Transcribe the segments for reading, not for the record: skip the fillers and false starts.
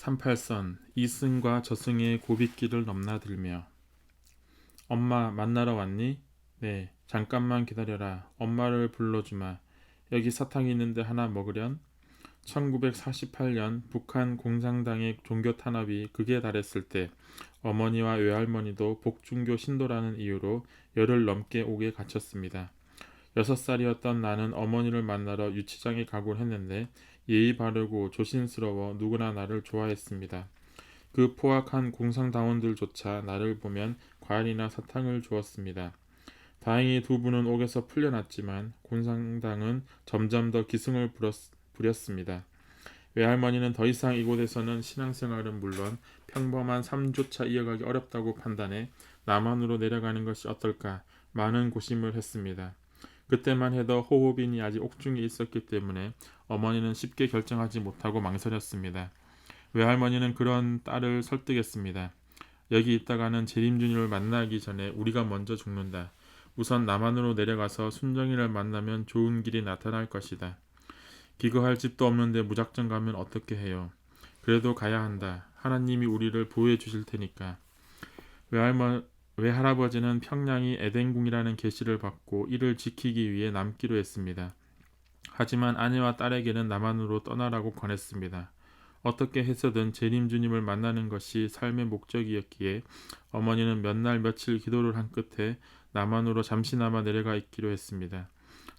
38선 이승과 저승의 고빗길을 넘나들며 엄마 만나러 왔니? 네, 잠깐만 기다려라. 엄마를 불러주마. 여기 사탕이 있는데 하나 먹으련? 1948년 북한 공산당의 종교 탄압이 극에 달했을 때 어머니와 외할머니도 복중교 신도라는 이유로 열흘 넘게 옥에 갇혔습니다. 6살이었던 나는 어머니를 만나러 유치장에 가곤 했는데 예의 바르고 조심스러워 누구나 나를 좋아했습니다. 그 포악한 공산당원들조차 나를 보면 과일이나 사탕을 주었습니다. 다행히 두 분은 옥에서 풀려났지만 공산당은 점점 더 기승을 부렸습니다. 외할머니는 더 이상 이곳에서는 신앙생활은 물론 평범한 삶조차 이어가기 어렵다고 판단해 남한으로 내려가는 것이 어떨까 많은 고심을 했습니다. 그때만 해도 호흡인이 아직 옥중에 있었기 때문에 어머니는 쉽게 결정하지 못하고 망설였습니다. 외할머니는 그런 딸을 설득했습니다. 여기 있다가는 재림준이를 만나기 전에 우리가 먼저 죽는다. 우선 남한으로 내려가서 순정이를 만나면 좋은 길이 나타날 것이다. 기거할 집도 없는데 무작정 가면 어떻게 해요? 그래도 가야 한다. 하나님이 우리를 보호해 주실 테니까. 외할아버지는 평양이 에덴궁이라는 계시를 받고 이를 지키기 위해 남기로 했습니다. 하지만 아내와 딸에게는 남한으로 떠나라고 권했습니다. 어떻게 해서든 재림주님을 만나는 것이 삶의 목적이었기에 어머니는 몇 날 며칠 기도를 한 끝에 남한으로 잠시나마 내려가 있기로 했습니다.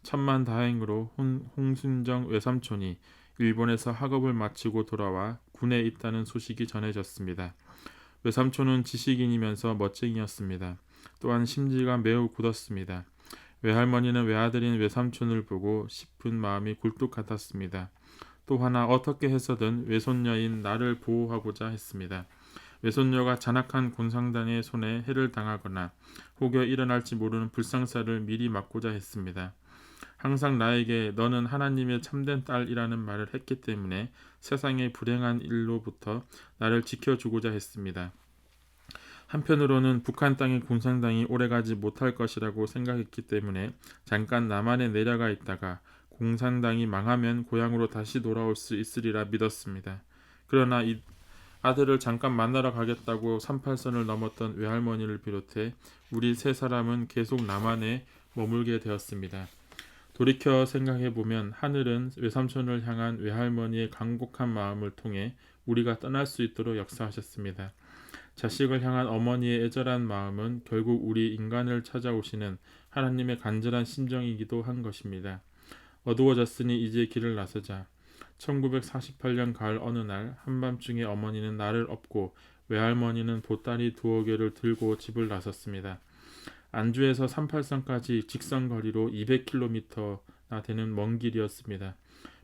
천만다행으로 홍순정 외삼촌이 일본에서 학업을 마치고 돌아와 군에 있다는 소식이 전해졌습니다. 외삼촌은 지식인이면서 멋쟁이였습니다. 또한 심지가 매우 굳었습니다. 외할머니는 외아들인 외삼촌을 보고 싶은 마음이 굴뚝 같았습니다. 또 하나 어떻게 해서든 외손녀인 나를 보호하고자 했습니다. 외손녀가 잔악한 공산당의 손에 해를 당하거나 혹여 일어날지 모르는 불상사를 미리 막고자 했습니다. 항상 나에게 너는 하나님의 참된 딸이라는 말을 했기 때문에 세상의 불행한 일로부터 나를 지켜주고자 했습니다. 한편으로는 북한 땅의 공산당이 오래가지 못할 것이라고 생각했기 때문에 잠깐 남한에 내려가 있다가 공산당이 망하면 고향으로 다시 돌아올 수 있으리라 믿었습니다. 그러나 이 아들을 잠깐 만나러 가겠다고 38선을 넘었던 외할머니를 비롯해 우리 세 사람은 계속 남한에 머물게 되었습니다. 돌이켜 생각해보면 하늘은 외삼촌을 향한 외할머니의 간곡한 마음을 통해 우리가 떠날 수 있도록 역사하셨습니다. 자식을 향한 어머니의 애절한 마음은 결국 우리 인간을 찾아오시는 하나님의 간절한 심정이기도 한 것입니다. 어두워졌으니 이제 길을 나서자. 1948년 가을 어느 날 한밤중에 어머니는 나를 업고 외할머니는 보따리 두어 개를 들고 집을 나섰습니다. 안주에서 38선까지 직선거리로 200km나 되는 먼 길이었습니다.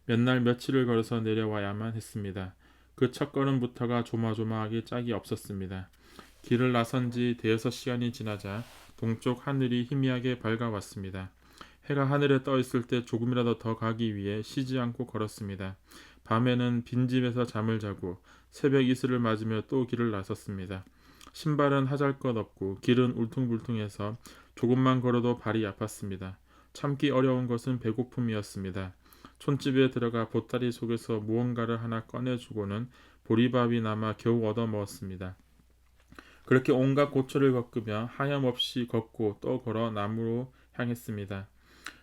몇 날 며칠을 걸어서 내려와야만 했습니다. 그 첫걸음부터가 조마조마하게 짝이 없었습니다. 길을 나선 지 대여섯 시간이 지나자 동쪽 하늘이 희미하게 밝아왔습니다. 해가 하늘에 떠 있을 때 조금이라도 더 가기 위해 쉬지 않고 걸었습니다. 밤에는 빈집에서 잠을 자고 새벽 이슬을 맞으며 또 길을 나섰습니다. 신발은 하잘것없고 길은 울퉁불퉁해서 조금만 걸어도 발이 아팠습니다. 참기 어려운 것은 배고픔이었습니다. 촌집에 들어가 보따리 속에서 무언가를 하나 꺼내주고는 보리밥이 남아 겨우 얻어먹었습니다. 그렇게 온갖 고초를 겪으며 하염없이 걷고 또 걸어 남으로 향했습니다.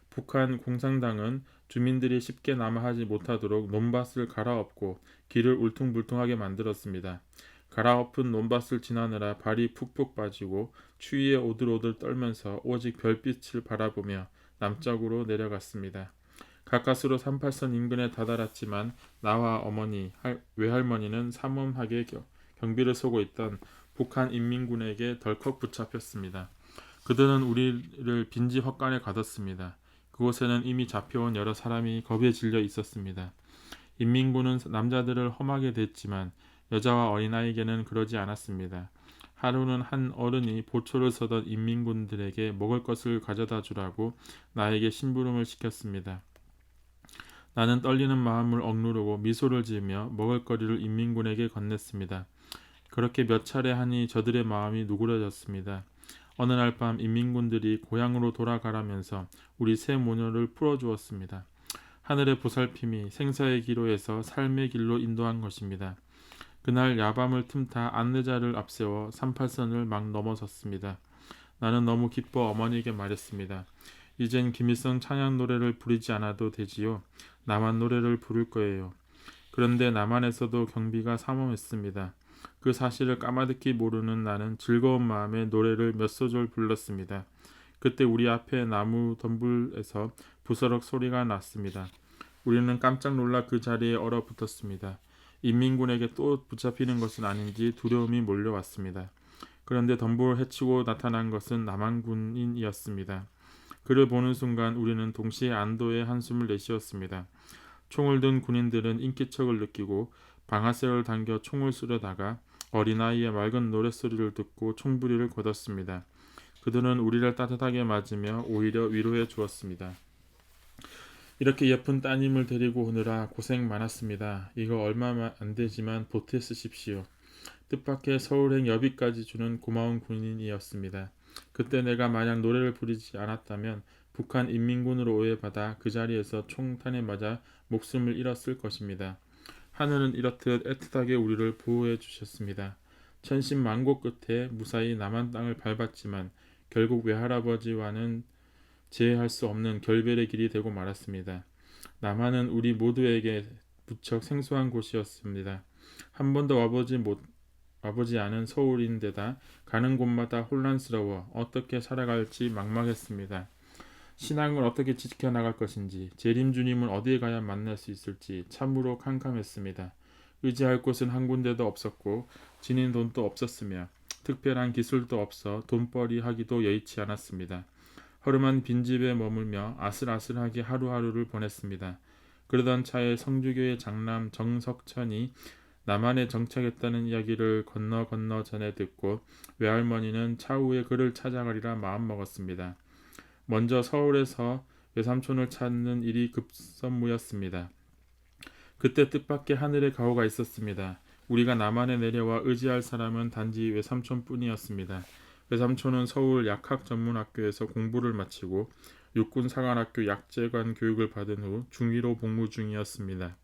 북한 공산당은 주민들이 쉽게 남하하지 못하도록 논밭을 갈아엎고 길을 울퉁불퉁하게 만들었습니다. 갈아엎은 논밭을 지나느라 발이 푹푹 빠지고 추위에 오들오들 떨면서 오직 별빛을 바라보며 남쪽으로 내려갔습니다. 가까스로 38선 인근에 다다랐지만 나와 어머니, 외할머니는 삼엄하게 경비를 서고 있던 북한 인민군에게 덜컥 붙잡혔습니다. 그들은 우리를 빈집 헛간에 가뒀습니다. 그곳에는 이미 잡혀온 여러 사람이 겁에 질려 있었습니다. 인민군은 남자들을 험하게 댔지만 여자와 어린아이에게는 그러지 않았습니다. 하루는 한 어른이 보초를 서던 인민군들에게 먹을 것을 가져다 주라고 나에게 심부름을 시켰습니다. 나는 떨리는 마음을 억누르고 미소를 지으며 먹을거리를 인민군에게 건넸습니다. 그렇게 몇 차례 하니 저들의 마음이 누그러졌습니다. 어느 날 밤 인민군들이 고향으로 돌아가라면서 우리 세 모녀를 풀어주었습니다. 하늘의 보살핌이 생사의 기로에서 삶의 길로 인도한 것입니다. 그날 야밤을 틈타 안내자를 앞세워 38선을 막 넘어섰습니다. 나는 너무 기뻐 어머니에게 말했습니다. 이젠 김일성 찬양 노래를 부르지 않아도 되지요. 남한 노래를 부를 거예요. 그런데 남한에서도 경비가 삼엄했습니다. 그 사실을 까마득히 모르는 나는 즐거운 마음에 노래를 몇 소절 불렀습니다. 그때 우리 앞에 나무 덤불에서 부스럭 소리가 났습니다. 우리는 깜짝 놀라 그 자리에 얼어붙었습니다. 인민군에게 또 붙잡히는 것은 아닌지 두려움이 몰려왔습니다. 그런데 덤불을 헤치고 나타난 것은 남한군인이었습니다. 그를 보는 순간 우리는 동시에 안도의 한숨을 내쉬었습니다. 총을 든 군인들은 인기척을 느끼고 방아쇠를 당겨 총을 쏘려다가 어린아이의 맑은 노랫소리를 듣고 총부리를 거뒀습니다. 그들은 우리를 따뜻하게 맞으며 오히려 위로해 주었습니다. 이렇게 예쁜 따님을 데리고 오느라 고생 많았습니다. 이거 얼마 안 되지만 보태 쓰십시오. 뜻밖의 서울행 여비까지 주는 고마운 군인이었습니다. 그때 내가 만약 노래를 부르지 않았다면 북한 인민군으로 오해받아 그 자리에서 총탄에 맞아 목숨을 잃었을 것입니다. 하늘은 이렇듯 애틋하게 우리를 보호해 주셨습니다. 천신만고 끝에 무사히 남한 땅을 밟았지만 결국 외할아버지와는 제해할 수 없는 결별의 길이 되고 말았습니다. 남한은 우리 모두에게 무척 생소한 곳이었습니다. 한 번도 와보지 않은 서울인데다 가는 곳마다 혼란스러워 어떻게 살아갈지 막막했습니다. 신앙을 어떻게 지켜나갈 것인지, 재림주님은 어디에 가야 만날 수 있을지 참으로 캄캄했습니다. 의지할 곳은 한 군데도 없었고 지닌 돈도 없었으며 특별한 기술도 없어 돈벌이 하기도 여의치 않았습니다. 허름한 빈집에 머물며 아슬아슬하게 하루하루를 보냈습니다. 그러던 차에 성주교의 장남 정석천이 남한에 정착했다는 이야기를 건너 전해 듣고 외할머니는 차후에 그를 찾아가리라 마음먹었습니다. 먼저 서울에서 외삼촌을 찾는 일이 급선무였습니다. 그때 뜻밖의 하늘의 가호가 있었습니다. 우리가 남한에 내려와 의지할 사람은 단지 외삼촌뿐이었습니다. 외삼촌은 서울 약학전문학교에서 공부를 마치고 육군사관학교 약제관 교육을 받은 후 중위로 복무 중이었습니다.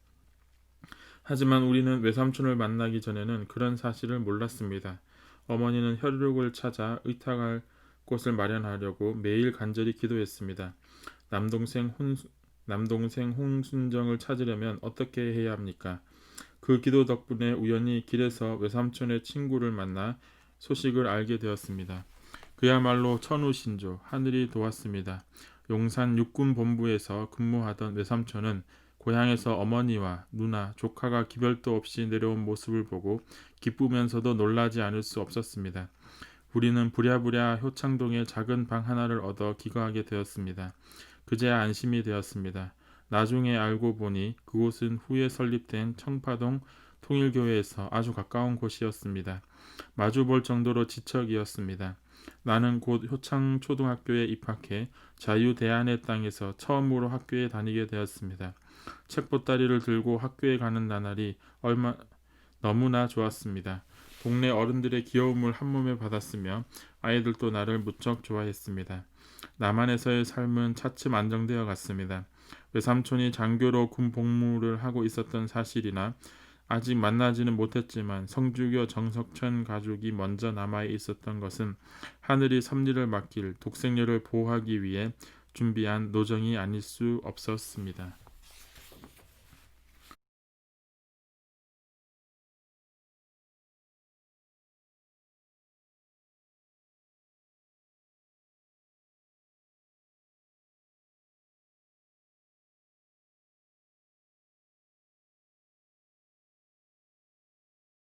하지만 우리는 외삼촌을 만나기 전에는 그런 사실을 몰랐습니다. 어머니는 혈육을 찾아 의탁할 곳을 마련하려고 매일 간절히 기도했습니다. 남동생 홍순정을 찾으려면 어떻게 해야 합니까? 그 기도 덕분에 우연히 길에서 외삼촌의 친구를 만나 소식을 알게 되었습니다. 그야말로 천우신조, 하늘이 도왔습니다. 용산 육군본부에서 근무하던 외삼촌은 고향에서 어머니와 누나, 조카가 기별도 없이 내려온 모습을 보고 기쁘면서도 놀라지 않을 수 없었습니다. 우리는 부랴부랴 효창동에 작은 방 하나를 얻어 기거하게 되었습니다. 그제야 안심이 되었습니다. 나중에 알고 보니 그곳은 후에 설립된 청파동 통일교회에서 아주 가까운 곳이었습니다. 마주볼 정도로 지척이었습니다. 나는 곧 효창초등학교에 입학해 자유대안의 땅에서 처음으로 학교에 다니게 되었습니다. 책보따리를 들고 학교에 가는 나날이 너무나 좋았습니다. 동네 어른들의 귀여움을 한몸에 받았으며 아이들도 나를 무척 좋아했습니다. 남한에서의 삶은 차츰 안정되어 갔습니다. 외삼촌이 장교로 군 복무를 하고 있었던 사실이나 아직 만나지는 못했지만 성주교 정석천 가족이 먼저 남아 있었던 것은 하늘이 섭리를 맡길 독생녀를 보호하기 위해 준비한 노정이 아닐 수 없었습니다.